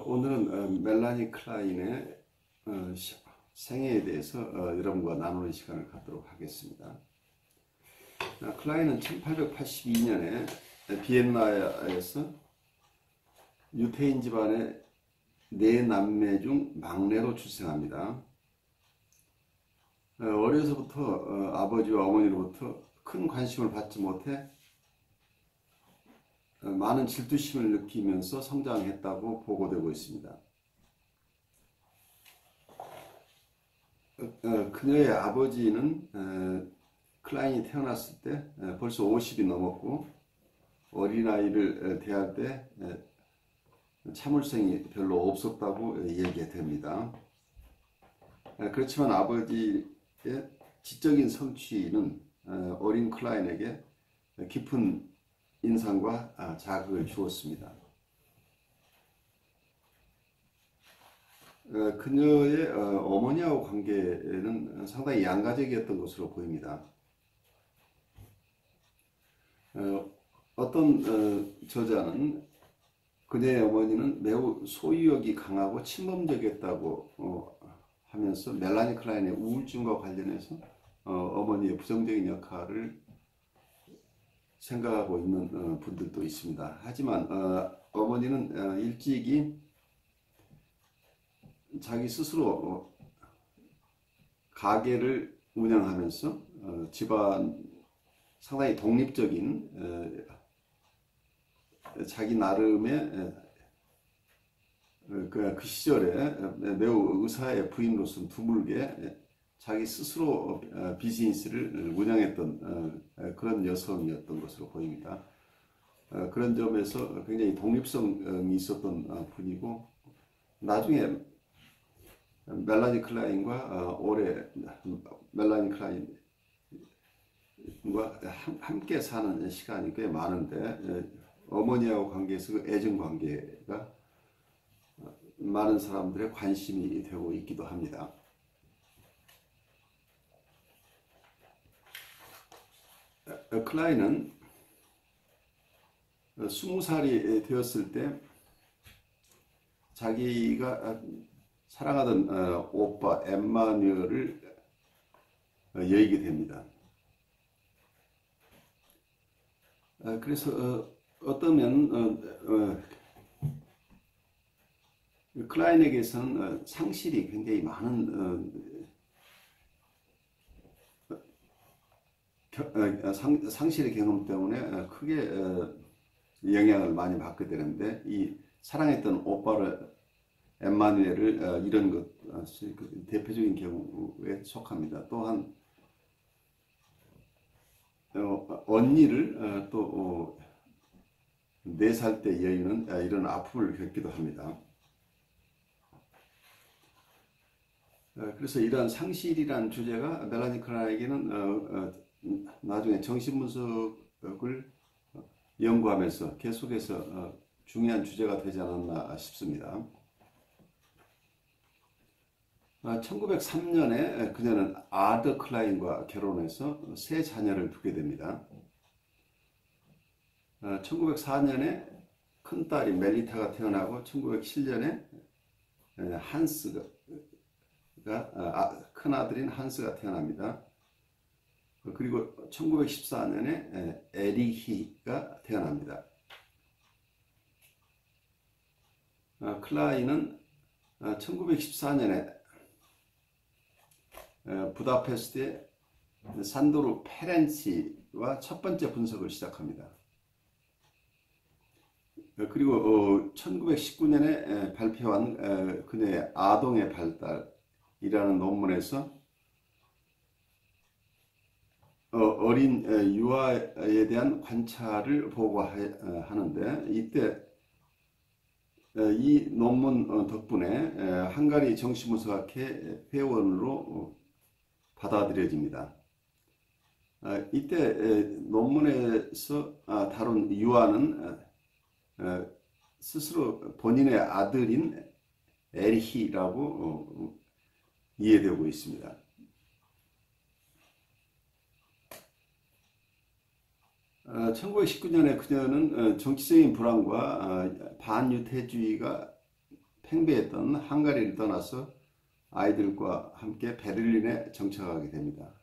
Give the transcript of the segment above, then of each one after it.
오늘은 멜라니 클라인의 생애에 대해서 여러분과 나누는 시간을 갖도록 하겠습니다. 클라인은 1882년에 비엔나에서 유태인 집안의 네 남매 중 막내로 출생합니다. 어려서부터 아버지와 어머니로부터 큰 관심을 받지 못해 많은 질투심을 느끼면서 성장했다고 보고되고 있습니다. 그녀의 아버지는 클라인이 태어났을 때 벌써 50이 넘었고 어린아이를 대할 때 참을성이 별로 없었다고 얘기됩니다. 그렇지만 아버지의 지적인 성취는 어린 클라인에게 깊은 인상과 자극을 주었습니다. 그녀의 어머니하고 관계는 상당히 양가적이었던 것으로 보입니다. 어떤 저자는 그녀의 어머니는 매우 소유욕이 강하고 침범적이었다고 하면서 멜라니 클라인의 우울증과 관련해서 어머니의 부정적인 역할을 생각하고 있는 분들도 있습니다. 하지만 어머니는 일찍이 자기 스스로 가게를 운영하면서 집안 상당히 독립적인 자기 나름의 그 시절에 매우 의사의 부인으로서 드물게 자기 스스로 비즈니스를 운영했던 그런 여성이었던 것으로 보입니다. 그런 점에서 굉장히 독립성이 있었던 분이고 나중에 멜라니 클라인과 오래 멜라니 클라인과 함께 사는 시간이 꽤 많은데 어머니하고 관계에서 그 애정 관계가 많은 사람들의 관심이 되고 있기도 합니다. 클라인은 20살이 되었을 때 자기가 사랑하던 오빠 엠마뉴엘을 여의게 됩니다. 그래서 어떠면 클라인에게서는 상실이 굉장히 많은 상실의 경험 때문에 크게 영향을 많이 받게 되는데 이 사랑했던 오빠를 엠마누엘을 이런 것이 대표적인 경우에 속합니다. 또한 언니를 또 4살 때 여인은 이런 아픔을 겪기도 합니다. 그래서 이러한 상실이란 주제가 멜라니 클라인에게는 나중에 정신분석을 연구하면서 계속해서 중요한 주제가 되지 않았나 싶습니다. 1903년에 그녀는 아더 클라인과 결혼해서 3자녀를 두게 됩니다. 1904년에 큰딸이 멜리타가 태어나고 1907년에 한스가 큰아들인 한스가 태어납니다. 그리고 1914년에 에리히가 태어납니다. 클라인은 1914년에 부다페스트의 산도르 페렌치와 첫 번째 분석을 시작합니다. 그리고 1919년에 발표한 그녀의 아동의 발달이라는 논문에서 어린 유아에 대한 관찰을 보고하는데 이때 이 논문 덕분에 헝가리 정신분석학회 회원으로 받아들여집니다. 이때 논문에서 다룬 유아는 스스로 본인의 아들인 에리히라고 이해되고 있습니다. 1919년에 그녀는 정치적인 불안과 반유태주의가 팽배했던 헝가리를 떠나서 아이들과 함께 베를린에 정착하게 됩니다.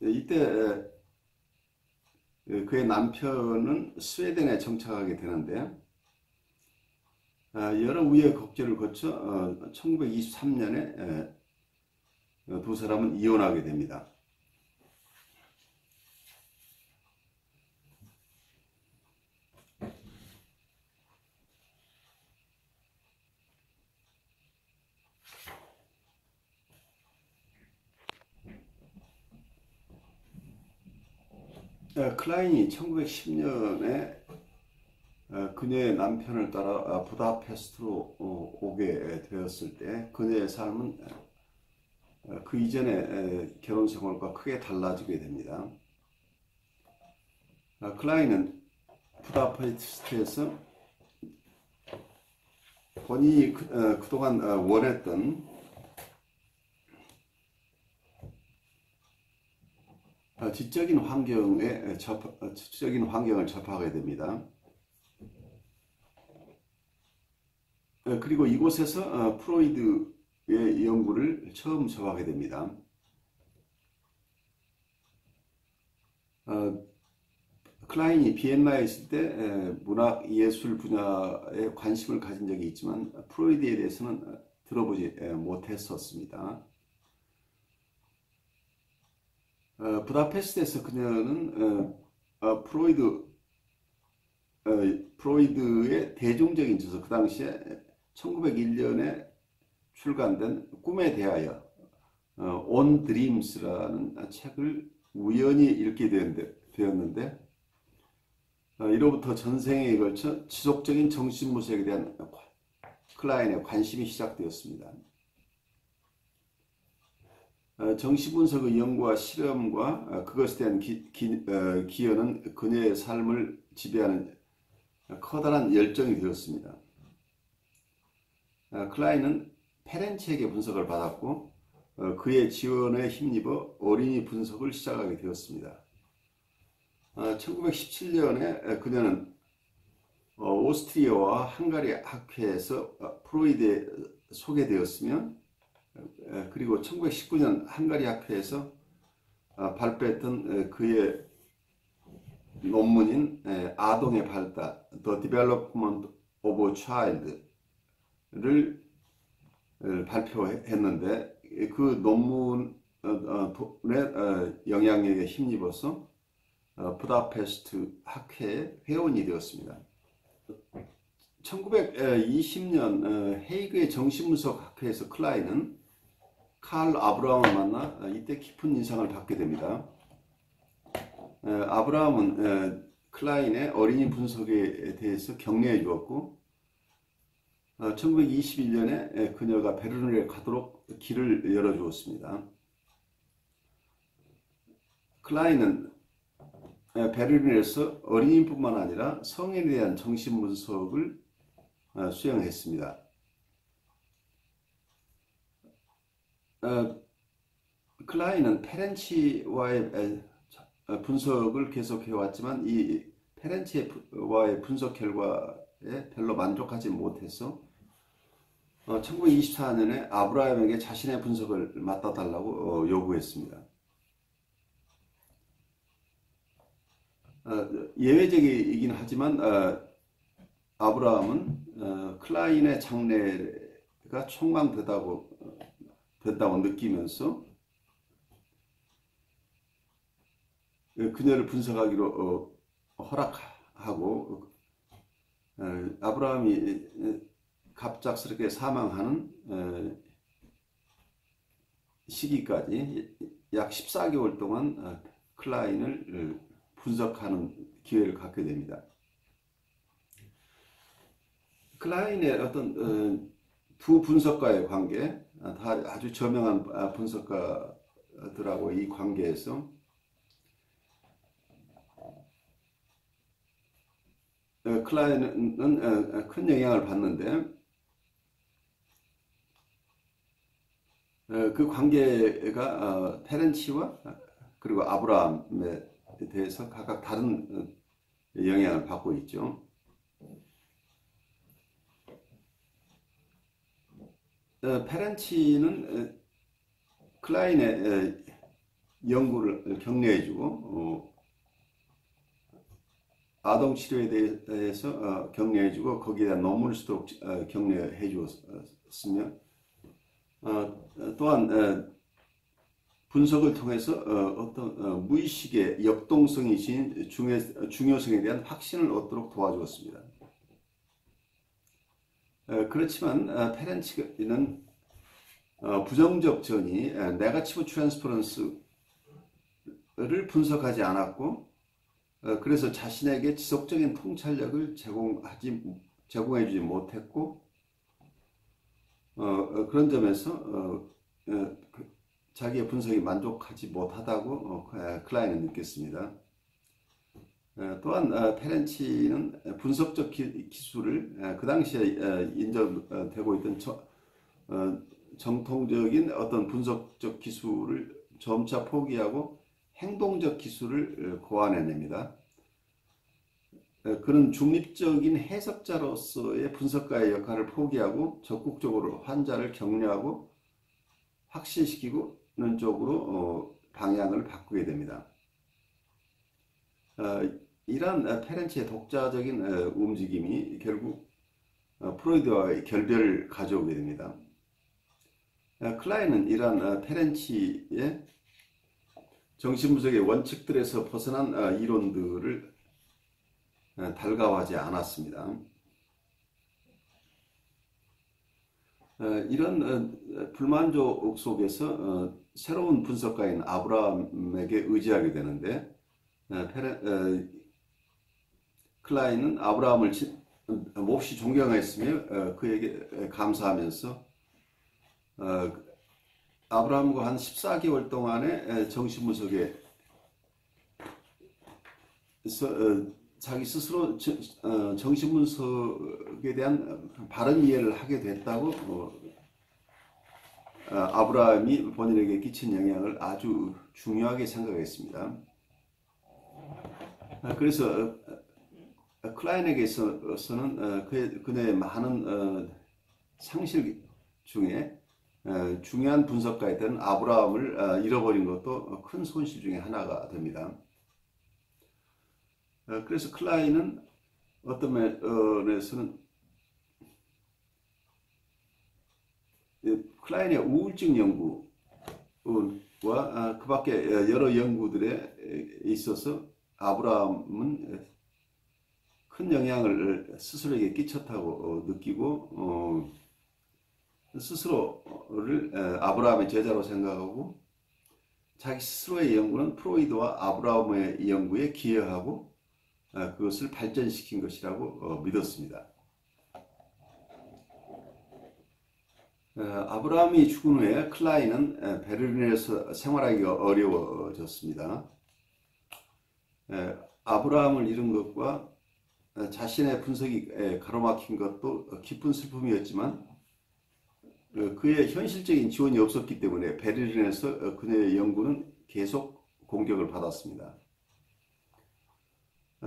이때 그의 남편은 스웨덴에 정착하게 되는데 여러 우여곡절을 거쳐 1923년에 두 사람은 이혼하게 됩니다. 클라인이 1910년에 그녀의 남편을 따라 부다페스트로 오게 되었을 때 그녀의 삶은 그 이전의 결혼 생활과 크게 달라지게 됩니다. 클라인은 부다페스트에서 본인이 그동안 원했던 지적인 환경을 접하게 됩니다. 그리고 이곳에서 프로이드의 연구를 처음 접하게 됩니다. 클라인이 비엔나에 있을 때 문학 예술 분야에 관심을 가진 적이 있지만 프로이드에 대해서는 들어보지 못했었습니다. 부다페스트에서 그녀는 프로이드의 대중적인 저서, 그 당시에 1901년에 출간된 꿈에 대하여 On Dreams라는 책을 우연히 읽게 되었는데 이로부터 전생에 걸쳐 지속적인 정신무색에 대한 클라인의 관심이 시작되었습니다. 정신분석의 연구와 실험과 그것에 대한 기여는 그녀의 삶을 지배하는 커다란 열정이 되었습니다. 클라인은 페렌치에게 분석을 받았고 그의 지원에 힘입어 어린이 분석을 시작하게 되었습니다. 1917년에 그녀는 오스트리아와 헝가리 학회에서 프로이드에 소개되었으며 그리고 1919년 헝가리 학회에서 발표했던 그의 논문인 아동의 발달, The Development of a Child를 발표했는데 그 논문의 영향력에 힘입어서 부다페스트 학회의 회원이 되었습니다. 1920년 헤이그의 정신분석 학회에서 클라인은 칼 아브라함을 만나 이때 깊은 인상을 받게 됩니다. 아브라함은 클라인의 어린이 분석에 대해서 격려해 주었고 1921년에 그녀가 베를린에 가도록 길을 열어주었습니다. 클라인은 베를린에서 어린이뿐만 아니라 성인에 대한 정신분석을 수행했습니다. 클라인은 페렌치와의 분석을 계속해왔지만 이 페렌치와의 분석 결과에 별로 만족하지 못해서 1924년에 아브라함에게 자신의 분석을 맡아달라고 요구했습니다. 예외적이긴 하지만 아브라함은 클라인의 장래가 촉망된다고 느끼면서 그녀를 분석하기로 허락하고 아브라함이 갑작스럽게 사망하는 시기까지 약 14개월 동안 클라인을 분석하는 기회를 갖게 됩니다. 클라인의 어떤 두 분석가의 관계, 다 아주 저명한 분석가들하고 이 관계에서 클라인은 큰 영향을 받는데 그 관계가 페렌치와 그리고 아브라함에 대해서 각각 다른 영향을 받고 있죠. 페렌치는 클라인의 연구를 격려해주고 아동 치료에 대해서 격려해주고 거기에 대한 논문을 쓰도록 격려해 주었으며 또한 분석을 통해서 어떤 무의식의 역동성이 지닌 중요성에 대한 확신을 얻도록 도와주었습니다. 그렇지만 페렌치는 부정적 전이 네거티브 트랜스퍼런스를 분석하지 않았고 그래서 자신에게 지속적인 통찰력을 제공해주지 못했고 그런 점에서 자기의 분석이 만족하지 못하다고 클라인은 느꼈습니다. 또한 페렌치는 분석적 기술을 그 당시에 인정되고 있던 정통적인 어떤 분석적 기술을 점차 포기하고 행동적 기술을 고안해냅니다. 그는 중립적인 해석자로서의 분석가의 역할을 포기하고 적극적으로 환자를 격려하고 확신시키는 쪽으로 방향을 바꾸게 됩니다. 이러한 페렌치의 독자적인 움직임이 결국 프로이드와의 결별을 가져오게 됩니다. 클라인은 이러한 페렌치의 정신분석의 원칙들에서 벗어난 이론들을 달가워하지 않았습니다. 이런 불만족 속에서 새로운 분석가인 아브라함에게 의지하게 되는데 클라인은 아브라함을 몹시 존경했으며 그에게 감사하면서 아브라함과 한 14개월 동안의 정신분석에 자기 스스로 정신분석에 대한 바른 이해를 하게 됐다고 아브라함이 본인에게 끼친 영향을 아주 중요하게 생각했습니다. 그래서 클라인에게서는 그의 많은 상실 중에 중요한 분석가였던 아브라함을 잃어버린 것도 큰 손실 중에 하나가 됩니다. 그래서 클라인은 어떤 면에서는 클라인의 우울증 연구와 그 밖에 여러 연구들에 있어서 아브라함은 큰 영향을 스스로에게 끼쳤다고 느끼고 스스로를 아브라함의 제자로 생각하고 자기 스스로의 연구는 프로이드와 아브라함의 연구에 기여하고 그것을 발전시킨 것이라고 믿었습니다. 아브라함이 죽은 후에 클라인은 베를린에서 생활하기가 어려워졌습니다. 아브라함을 잃은 것과 자신의 분석이 가로막힌 것도 깊은 슬픔이었지만 그의 현실적인 지원이 없었기 때문에 베를린에서 그의 연구는 계속 공격을 받았습니다.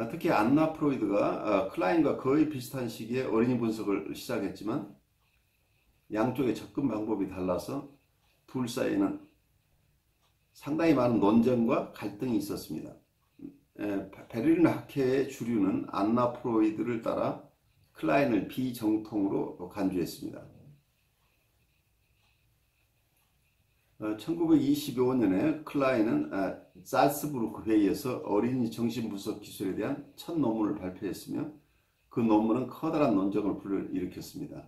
특히 안나 프로이드가 클라인과 거의 비슷한 시기에 어린이 분석을 시작했지만 양쪽의 접근 방법이 달라서 둘 사이에는 상당히 많은 논쟁과 갈등이 있었습니다. 베를린 학회의 주류는 안나 프로이드를 따라 클라인을 비정통으로 간주했습니다. 1925년에 클라인은 살츠부르크 회의에서 어린이 정신분석 기술에 대한 첫 논문을 발표했으며 그 논문은 커다란 논쟁을 불러일으켰습니다.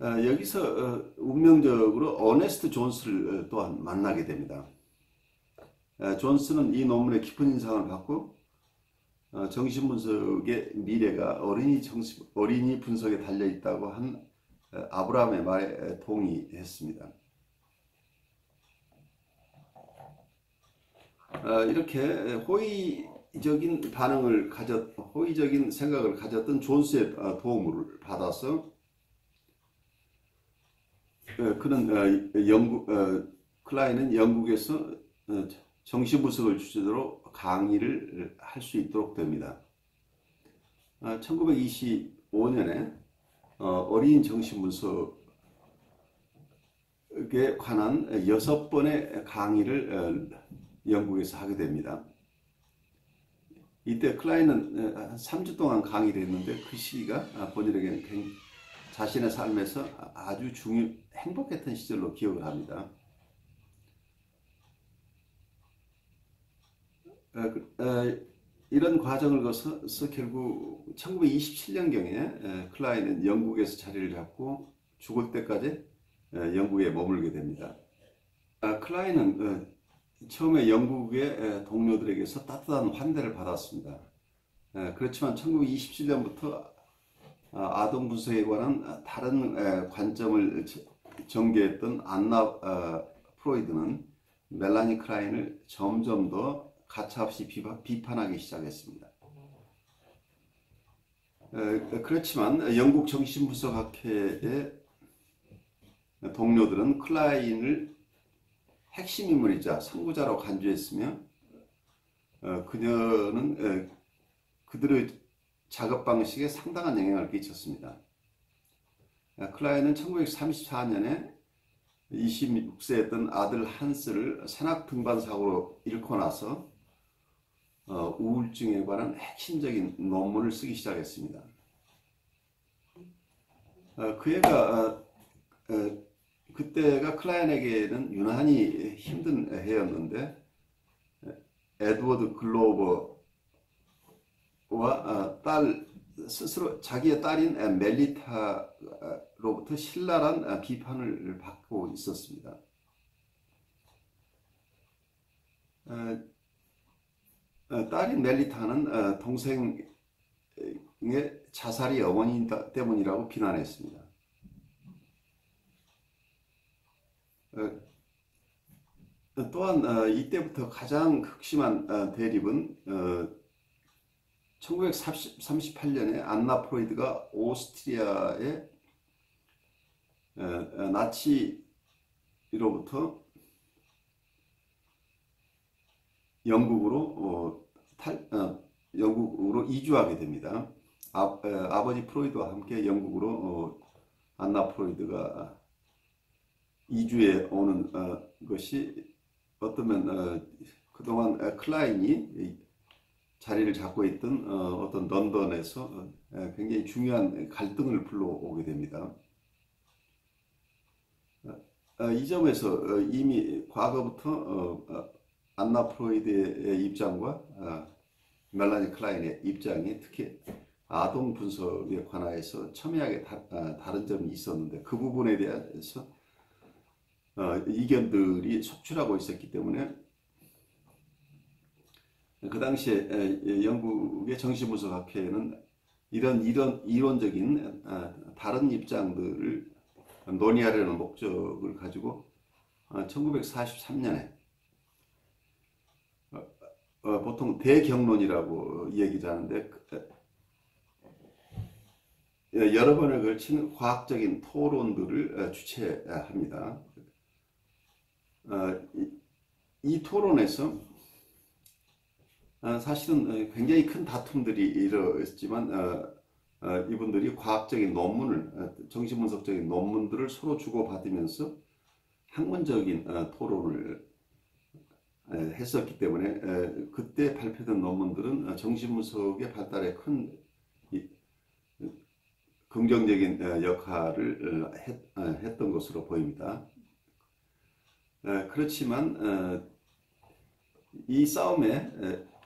여기서 운명적으로 어네스트 존스를 또한 만나게 됩니다. 존스는 이 논문에 깊은 인상을 받고 정신분석의 미래가 어린이 분석에 달려있다고 한 아브라함의 말에 동의했습니다. 이렇게 호의적인 생각을 가졌던 존스의 도움을 받아서 클라인은 영국에서 정신분석을 주제로 강의를 할 수 있도록 됩니다. 1925년에 어린 정신분석에 관한 6번의 강의를 영국에서 하게 됩니다. 이때 클라인은 한 3주 동안 강의를 했는데 그 시기가 본인에게는 자신의 삶에서 아주 행복했던 시절로 기억을 합니다. 이런 과정을 거쳐서 결국 1927년경에 클라인은 영국에서 자리를 잡고 죽을 때까지 영국에 머물게 됩니다. 클라인은 처음에 영국의 동료들에게서 따뜻한 환대를 받았습니다. 그렇지만 1927년부터 아동 분석에 관한 다른 관점을 전개했던 안나 프로이드는 멜라니 클라인을 점점 더 가차없이 비판하기 시작했습니다. 그렇지만 영국 정신분석학회의 동료들은 클라인을 핵심 인물이자 선구자로 간주했으며 그녀는 그들의 작업 방식에 상당한 영향을 끼쳤습니다. 클라인은 1934년에 26세였던 아들 한스를 산악 등반 사고로 잃고 나서 우울증에 관한 핵심적인 논문을 쓰기 시작했습니다. 그때가 클라인에게는 유난히 힘든 해였는데 에드워드 글로버와 스스로 자기의 딸인 멜리타로부터 신랄한 비판을 받고 있었습니다. 딸인 멜리타는 동생의 자살이 어머니 때문이라고 비난했습니다. 또한 이때부터 가장 극심한 대립은 1938년에 안나 프로이드가 오스트리아의 나치로부터 영국으로 이주하게 됩니다. 아버지 프로이드와 함께 영국으로 안나 프로이드가 이주해 오는 것이 어쩌면 그동안 클라인이 자리를 잡고 있던 어떤 런던에서 굉장히 중요한 갈등을 불러오게 됩니다. 이 점에서 이미 과거부터 안나 프로이드의 입장과 멜라니 클라인의 입장이 특히 아동 분석에 관하여서 첨예하게 다른 점이 있었는데 그 부분에 대해서 이견들이 속출하고 있었기 때문에 그 당시에 영국의 정신분석학회는 이런 이론적인 다른 입장들을 논의하려는 목적을 가지고 1943년에 보통 대경론이라고 얘기를 하는데 여러 번에 걸친 과학적인 토론들을 주최합니다. 이 토론에서 사실은 굉장히 큰 다툼들이 일어났지만 이분들이 과학적인 논문을 정신분석적인 논문들을 서로 주고받으면서 학문적인 토론을 했었기 때문에 그때 발표된 논문들은 정신분석의 발달에 큰 긍정적인 역할을 했던 것으로 보입니다. 그렇지만 이 싸움에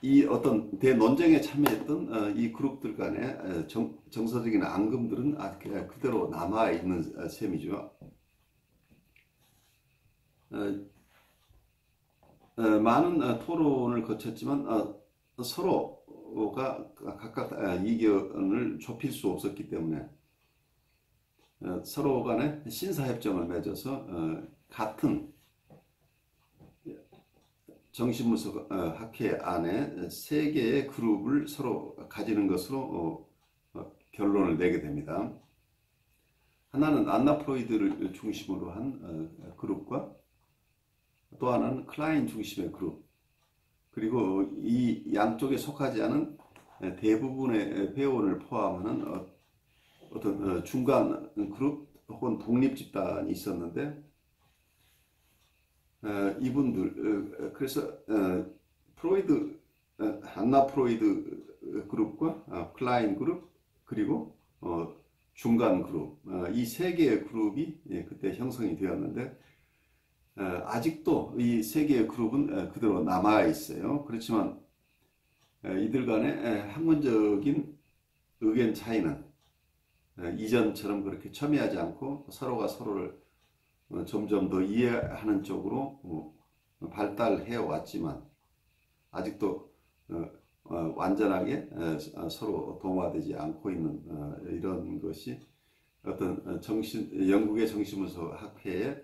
이 어떤 대논쟁에 참여했던 이 그룹들 간의 정서적인 앙금들은 그대로 남아있는 셈이죠. 많은 토론을 거쳤지만 서로가 각각 이견을 좁힐 수 없었기 때문에 서로 간에 신사협정을 맺어서 같은 정신분석 학회 안에 3개의 그룹을 서로 가지는 것으로 결론을 내게 됩니다. 하나는 안나 프로이드를 중심으로 한 그룹과 또 하나는 클라인 중심의 그룹, 그리고 이 양쪽에 속하지 않은 대부분의 회원을 포함하는 어떤 중간 그룹 혹은 독립 집단이 있었는데 이분들 그래서 프로이드 안나 프로이드 그룹과 클라인 그룹 그리고 중간 그룹 이 세 개의 그룹이 그때 형성이 되었는데 아직도 이 세 개의 그룹은 그대로 남아 있어요. 그렇지만 이들 간의 학문적인 의견 차이는 이전처럼 그렇게 첨예하지 않고 서로가 서로를 점점 더 이해하는 쪽으로 발달해 왔지만 아직도 완전하게 서로 동화되지 않고 있는 이런 것이 어떤 영국의 정신문서 학회의